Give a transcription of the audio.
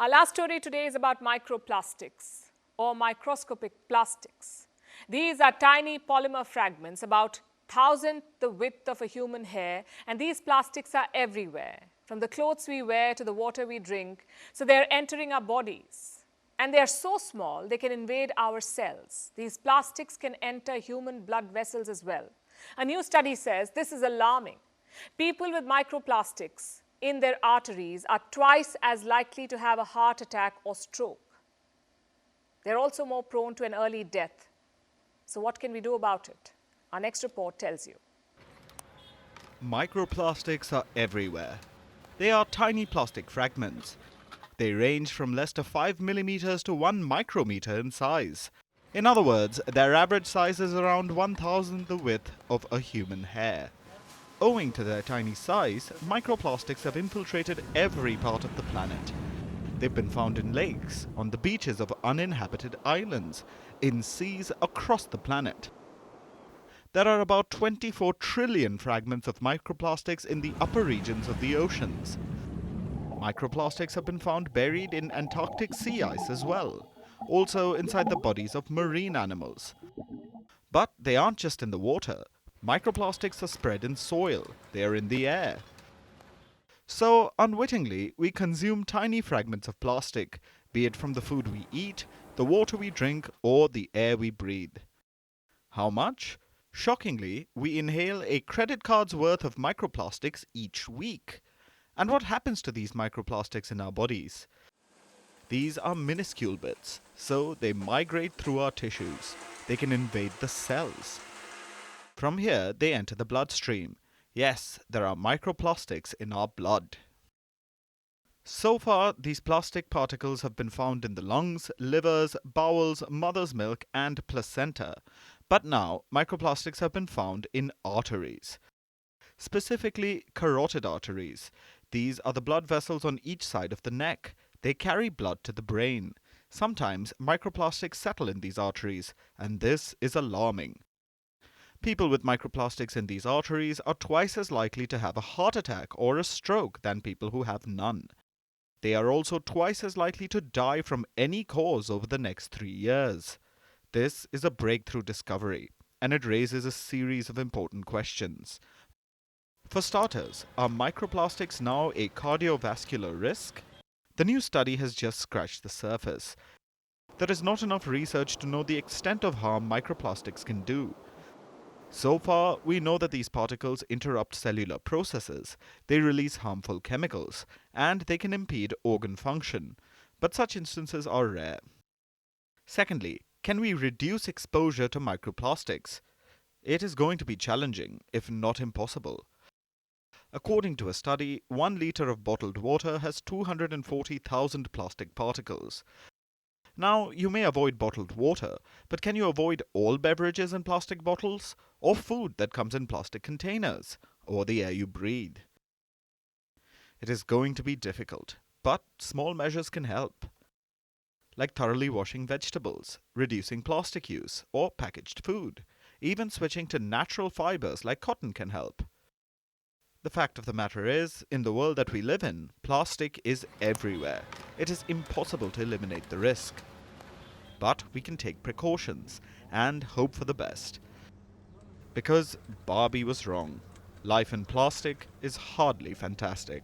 Our last story today is about microplastics or microscopic plastics. These are tiny polymer fragments about 1,000th the width of a human hair, and these plastics are everywhere, from the clothes we wear to the water we drink, so they're entering our bodies. And they are so small, they can invade our cells. These plastics can enter human blood vessels as well. A new study says this is alarming. People with microplastics in their arteries are twice as likely to have a heart attack or stroke. They're also more prone to an early death. So what can we do about it? Our next report tells you. Microplastics are everywhere. They are tiny plastic fragments. They range from less than 5 millimeters to 1 micrometer in size. In other words, their average size is around 1,000th the width of a human hair. Owing to their tiny size, microplastics have infiltrated every part of the planet. They've been found in lakes, on the beaches of uninhabited islands, in seas across the planet. There are about 24 trillion fragments of microplastics in the upper regions of the oceans. Microplastics have been found buried in Antarctic sea ice as well, also inside the bodies of marine animals. But they aren't just in the water. Microplastics are spread in soil, they are in the air. So, unwittingly, we consume tiny fragments of plastic, be it from the food we eat, the water we drink, or the air we breathe. How much? Shockingly, we inhale a credit card's worth of microplastics each week. And what happens to these microplastics in our bodies? These are minuscule bits, so they migrate through our tissues. They can invade the cells. From here, they enter the bloodstream. Yes, there are microplastics in our blood. So far, these plastic particles have been found in the lungs, livers, bowels, mother's milk, and placenta. But now, microplastics have been found in arteries. Specifically, carotid arteries. These are the blood vessels on each side of the neck. They carry blood to the brain. Sometimes, microplastics settle in these arteries, and this is alarming. People with microplastics in these arteries are twice as likely to have a heart attack or a stroke than people who have none. They are also twice as likely to die from any cause over the next 3 years. This is a breakthrough discovery, and it raises a series of important questions. For starters, are microplastics now a cardiovascular risk? The new study has just scratched the surface. There is not enough research to know the extent of harm microplastics can do. So far, we know that these particles interrupt cellular processes, they release harmful chemicals, and they can impede organ function. But such instances are rare. Secondly, can we reduce exposure to microplastics? It is going to be challenging, if not impossible. According to a study, 1 liter of bottled water has 240,000 plastic particles. Now, you may avoid bottled water, but can you avoid all beverages in plastic bottles, or food that comes in plastic containers, or the air you breathe? It is going to be difficult, but small measures can help. Like thoroughly washing vegetables, reducing plastic use, or packaged food. Even switching to natural fibers like cotton can help. The fact of the matter is, in the world that we live in, plastic is everywhere. It is impossible to eliminate the risk. But we can take precautions and hope for the best. Because Barbie was wrong. Life in plastic is hardly fantastic.